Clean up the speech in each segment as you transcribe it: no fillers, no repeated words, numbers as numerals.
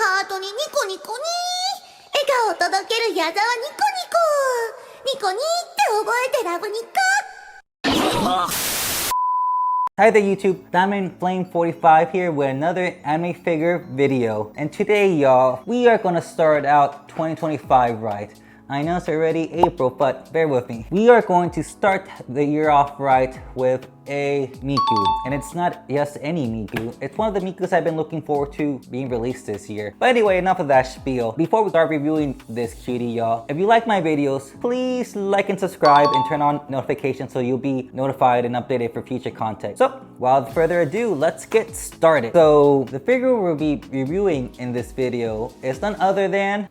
ハートにニコニコに笑顔を届ける矢沢ニコニコニコニって覚えてラブニコ。 Hi there YouTube, Diamond Flame 45 here with another anime figure video. And today y'all, we are gonna start out 2025 right. I know it's already April, but bear with me. We are going to start the year off right with a Miku. And it's not just any Miku. It's one of the Mikus I've been looking forward to being released this year. But anyway, enough of that spiel. Before we start reviewing this cutie, y'all, if you like my videos, please like and subscribe and turn on notifications so you'll be notified and updated for future content. So, without further ado, let's get started. So, the figure we'll be reviewing in this video is none other than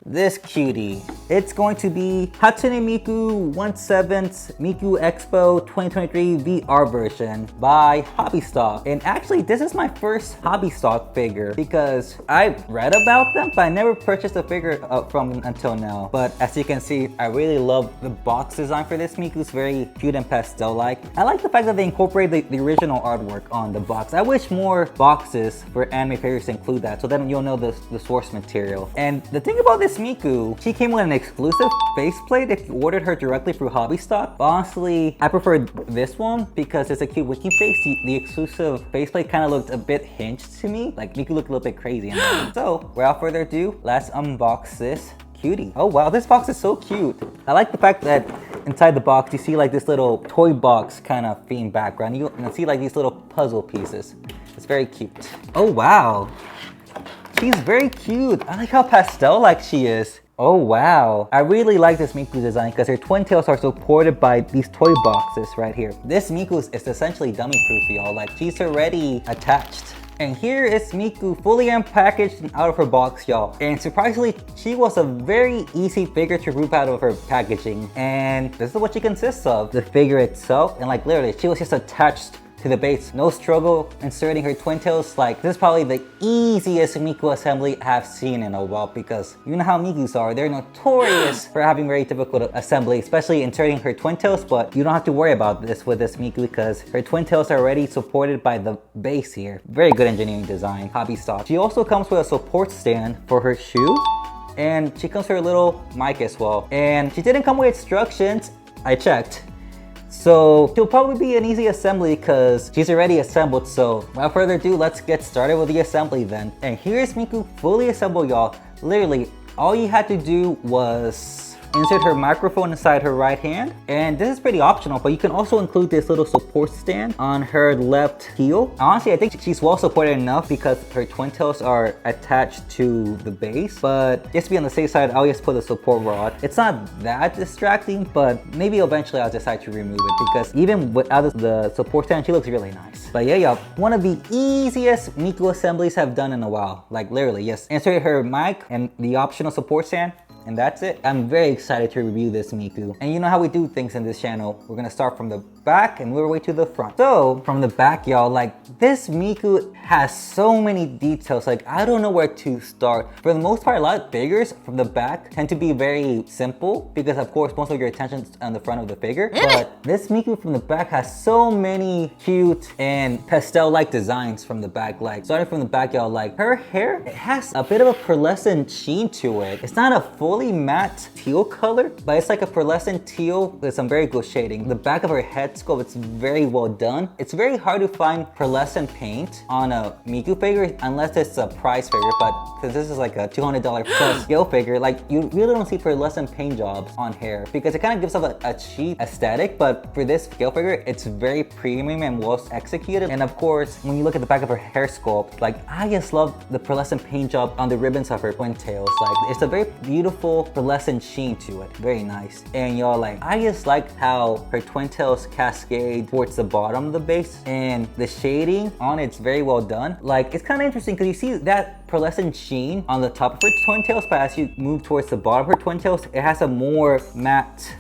this cutie. It's going to be Hatsune Miku 1/7 Miku Expo 2023 VR version by Hobbystock. And actually, this is my first Hobbystock figure because I've read about them, but I never purchased a figure from them until now. But as you can see, I really love the box design for this Miku. It's very cute and pastel-like. I like the fact that they incorporated the original artwork on the box. I wish more boxes for anime figures include that, so then you'll know the source material. And the thing about this Miku, she came with an exclusive faceplate if you ordered her directly through Hobbystock. But honestly, I prefer this one because it's a cute winking face. The exclusive faceplate kind of looked a bit hinged to me. Like Miku looked a little bit crazy. So, without further ado, let's unbox this cutie. Oh wow, this box is so cute. I like the fact that inside the box you see like this little toy box kind of theme background. You can see like these little puzzle pieces. It's very cute. Oh wow. She's very cute. I like how pastel-like she is. Oh wow. I really like this Miku design because her twin tails are supported by these toy boxes right here. This Miku is essentially dummy-proof, y'all. Like, she's already attached. And here is Miku fully unpackaged and out of her box, y'all. And surprisingly, she was a very easy figure to rip out of her packaging. And this is what she consists of. The figure itself, and like literally, she was just attached to the base. No struggle inserting her twin tails. Like, this is probably the easiest Miku assembly I've seen in a while because you know how Mikus are. They're notorious for having very difficult assembly, especially inserting her twin tails, but you don't have to worry about this with this Miku because her twin tails are already supported by the base here. Very good engineering design, Hobbystock. She also comes with a support stand for her shoe, and she comes with her little mic as well. And she didn't come with instructions, I checked. So she'll probably be an easy assembly because she's already assembled. So without further ado, let's get started with the assembly then. And here's Miku fully assembled, y'all. Literally, all you had to do was insert her microphone inside her right hand. And this is pretty optional, but you can also include this little support stand on her left heel. Honestly, I think she's well supported enough because her twin tails are attached to the base. But just to be on the safe side, I'll just put a support rod. It's not that distracting, but maybe eventually I'll decide to remove it because even without the support stand, she looks really nice. But yeah, y'all, one of the easiest Miku assemblies I've done in a while. Like literally, just insert her mic and the optional support stand, and that's it. I'm very excited to review this Miku. And you know how we do things in this channel. We're gonna start from the back and move our way to the front. So from the back, y'all, like this Miku has so many details. Like I don't know where to start. For the most part, a lot of figures from the back tend to be very simple because of course most of your attention's on the front of the figure. But this Miku from the back has so many cute and pastel-like designs from the back. Like starting from the back, y'all, like her hair, it has a bit of a pearlescent sheen to it. It's not a fully matte teal color, but it's like a pearlescent teal with some very good shading. The back of her head sculpt, it's very well done. It's very hard to find pearlescent paint on a Miku figure unless it's a prize figure, but because this is like a $200 plus scale figure, like you really don't see pearlescent paint jobs on hair because it kind of gives off a cheap aesthetic. But for this scale figure, it's very premium and well executed. And of course, when you look at the back of her hair sculpt, like I just love the pearlescent paint job on the ribbons of her twin tails. Like it's a very beautiful pearlescent sheen to it. Very nice. And y'all, like I just like how her twin tails cascade towards the bottom of the base, and the shading on it's very well done. Like it's kind of interesting because you see that pearlescent sheen on the top of her twin tails, but as you move towards the bottom of her twin tails, it has a more matte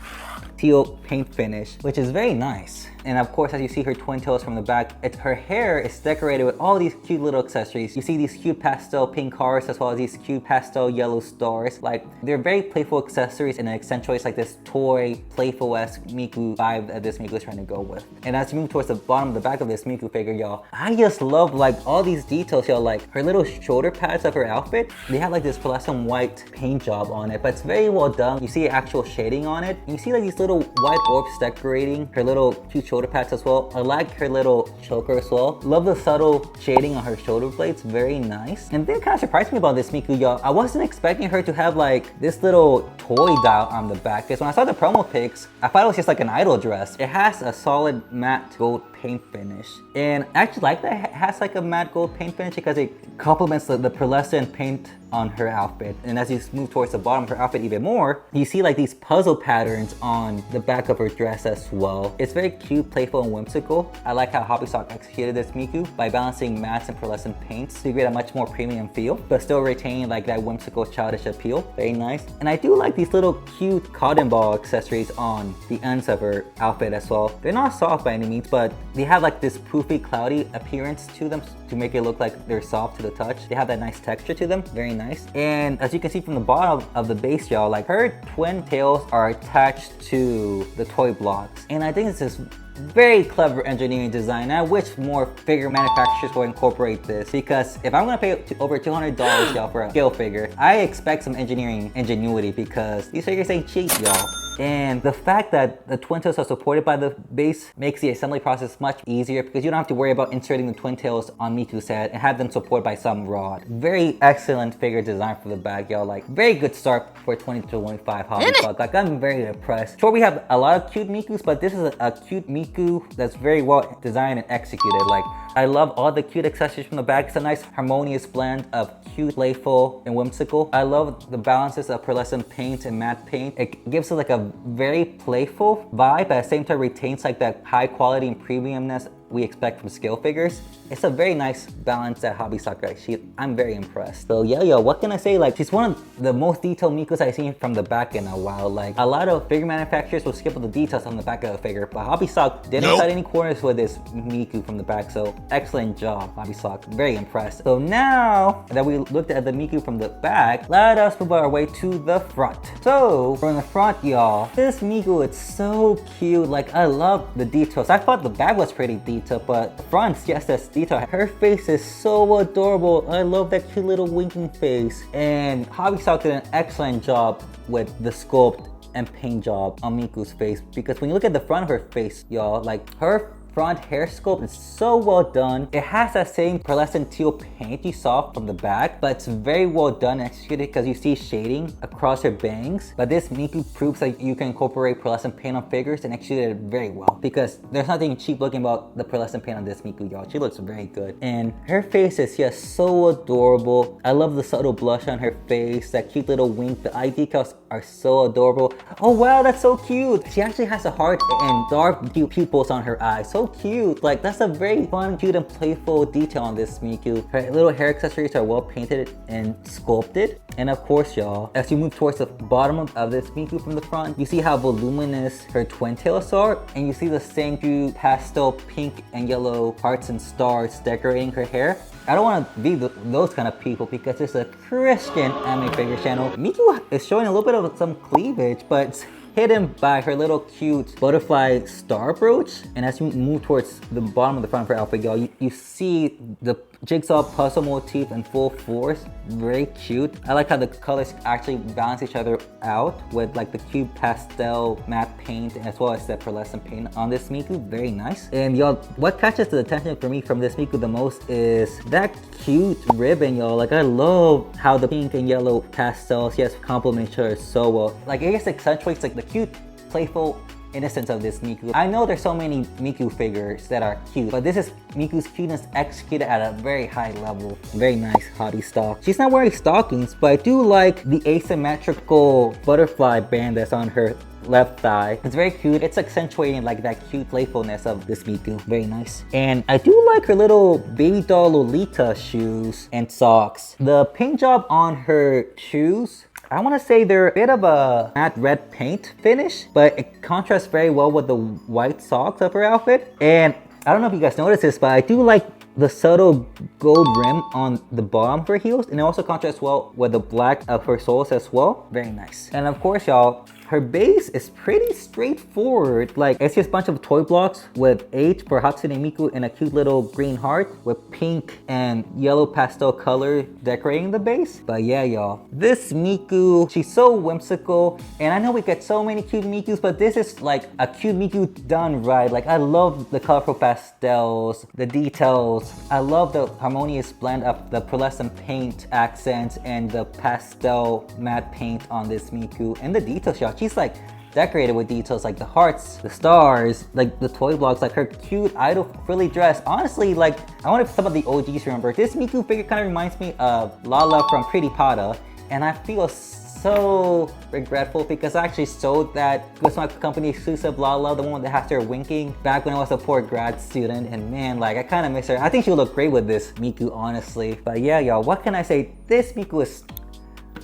teal paint finish, which is very nice. And of course, as you see her twin tails from the back, her hair is decorated with all these cute little accessories. You see these cute pastel pink hearts as well as these cute pastel yellow stars. Like, they're very playful accessories and it accentuates like this toy, playful-esque Miku vibe that this Miku is trying to go with. And as you move towards the bottom of the back of this Miku figure, y'all, I just love like all these details, y'all. Like her little shoulder pads of her outfit, they have like this pearlescent white paint job on it, but it's very well done. You see actual shading on it. And you see like these little white orbs decorating her little cute shoulder pads as well. I like her little choker as well. Love the subtle shading on her shoulder blades, very nice. And then kind of surprised me about this Miku, y'all. I wasn't expecting her to have like this little toy dial on the back, because when I saw the promo pics, I thought it was just like an idol dress. It has a solid matte gold paint finish, and I actually like that it has like a matte gold paint finish because it complements the pearlescent paint on her outfit. And as you move towards the bottom of her outfit even more, you see like these puzzle patterns on the back of her dress as well. It's very cute, playful, and whimsical. I like how Hobbystock executed this Miku by balancing mattes and pearlescent paints to create a much more premium feel, but still retaining like that whimsical, childish appeal. Very nice. And I do like these little cute cotton ball accessories on the ends of her outfit as well. They're not soft by any means, but they have like this poofy, cloudy appearance to them to make it look like they're soft to the touch. They have that nice texture to them, very nice. And as you can see from the bottom of the base, y'all, like her twin tails are attached to the toy blocks. And I think this is very clever engineering design. I wish more figure manufacturers will incorporate this, because if I'm gonna pay over $200 y'all for a scale figure, I expect some engineering ingenuity, because these figures ain't cheap, y'all. And the fact that the twin tails are supported by the base makes the assembly process much easier, because you don't have to worry about inserting the twin tails on Miku's head and have them supported by some rod. Very excellent figure design for the back, y'all. Like, very good start for 2025 Hobbystock. Like, I'm very impressed. Sure, we have a lot of cute Mikus, but this is a cute Miku that's very well designed and executed. Like, I love all the cute accessories from the back. It's a nice harmonious blend of cute, playful, and whimsical. I love the balances of pearlescent paint and matte paint. It gives it like a very playful vibe, but at the same time retains like that high quality and premiumness we expect from scale figures. It's a very nice balance that Hobbystock actually. I'm very impressed. So yeah, yo, what can I say? Like, she's one of the most detailed Mikus I've seen from the back in a while. Like, a lot of figure manufacturers will skip all the details on the back of the figure, but Hobbystock didn't cut any corners with this Miku from the back. So excellent job, Hobbystock. Very impressed. So now that we looked at the Miku from the back, let us move our way to the front. So from the front, y'all, this Miku, it's so cute. Like, I love the details. I thought the back was pretty detailed, but the front, yes, that's detail. Her face is so adorable. I love that cute little winking face. And Hobbystock did an excellent job with the sculpt and paint job on Miku's face, because when you look at the front of her face, y'all, like her front hair sculpt is so well done. It has that same pearlescent teal paint you saw from the back, but it's very well done and executed, because you see shading across her bangs. But this Miku proves that you can incorporate pearlescent paint on figures and execute it very well, because there's nothing cheap looking about the pearlescent paint on this Miku, y'all. She looks very good. And her face is just so adorable. I love the subtle blush on her face, that cute little wink. The eye decals are so adorable. Oh wow, that's so cute. She actually has a heart and dark cute pupils on her eyes. So cute. Like, that's a very fun, cute, and playful detail on this Miku. Her little hair accessories are well painted and sculpted. And of course, y'all, as you move towards the bottom of this Miku from the front, you see how voluminous her twin tails are, and you see the same cute pastel pink and yellow hearts and stars decorating her hair. I don't want to be those kind of people, because it's a Christian anime figure channel. Miku is showing a little bit of some cleavage, but it's hidden by her little cute butterfly star brooch. And as you move towards the bottom of the front of her outfit, y'all, you see the jigsaw puzzle motif in full force. Very cute. I like how the colors actually balance each other out with like the cute pastel matte paint, as well as the pearlescent paint on this Miku. Very nice. And y'all, what catches the attention for me from this Miku the most is that cute ribbon, y'all. Like, I love how the pink and yellow pastels, yes, complement each other so well. Like, it just accentuates like the cute, playful innocence of this Miku. I know there's so many Miku figures that are cute, but this is Miku's cuteness executed at a very high level. Very nice Hobbystock. She's not wearing stockings, but I do like the asymmetrical butterfly band that's on her left thigh. It's very cute. It's accentuating like that cute playfulness of this Miku. Very nice. And I do like her little baby doll Lolita shoes and socks. The paint job on her shoes I want to say they're a bit of a matte red paint finish, but it contrasts very well with the white socks of her outfit. And I don't know if you guys noticed this, but I do like the subtle gold rim on the bottom of her heels, and it also contrasts well with the black of her soles as well. Very nice. And of course, y'all, her base is pretty straightforward. Like, it's just a bunch of toy blocks with H for Hatsune Miku and a cute little green heart with pink and yellow pastel color decorating the base. But yeah, y'all, this Miku, she's so whimsical. And I know we get so many cute Mikus, but this is like a cute Miku done right. Like, I love the colorful pastels, the details. I love the harmonious blend of the pearlescent paint accents and the pastel matte paint on this Miku. And the details, y'all. She's like decorated with details like the hearts, the stars, like the toy blocks, like her cute idol frilly dress. Honestly, like, I wonder if some of the OGs remember. This Miku figure kind of reminds me of Lala from Pretty Pada, and I feel so regretful because I actually sold that. It was my company exclusive Lala, the one that has her winking, back when I was a poor grad student, and man, like, I kind of miss her. I think she would look great with this Miku, honestly. But yeah, y'all, what can I say? This Miku is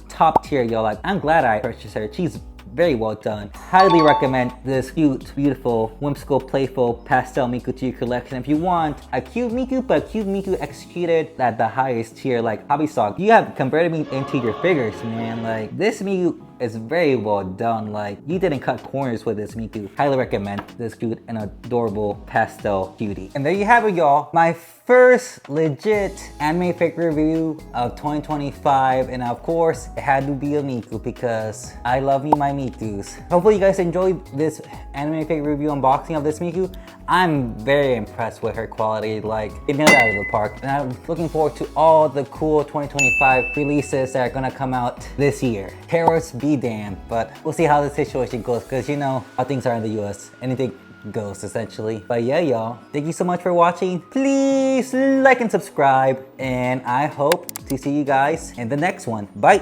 top tier, y'all. Like, I'm glad I purchased her. She's very well done. Highly recommend this cute, beautiful, whimsical, playful pastel Miku to your collection. If you want a cute Miku, but a cute Miku executed at the highest tier, like hobbystock, you have converted me into your figures, man. Like, this Miku is very well done. Like, you didn't cut corners with this Miku. Highly recommend this cute and adorable pastel cutie. And there you have it, y'all. My first legit anime figure review of 2025, and of course it had to be a Miku because I love me my Mikus. Hopefully you guys enjoyed this anime figure review unboxing of this Miku. I'm very impressed with her quality. Like, it nailed it out of the park, and I'm looking forward to all the cool 2025 releases that are gonna come out this year. Terrorists be damned, but we'll see how the situation goes, because you know how things are in the US. Anything goes, essentially. But yeah, y'all, thank you so much for watching. Please like and subscribe, and I hope to see you guys in the next one. Bye.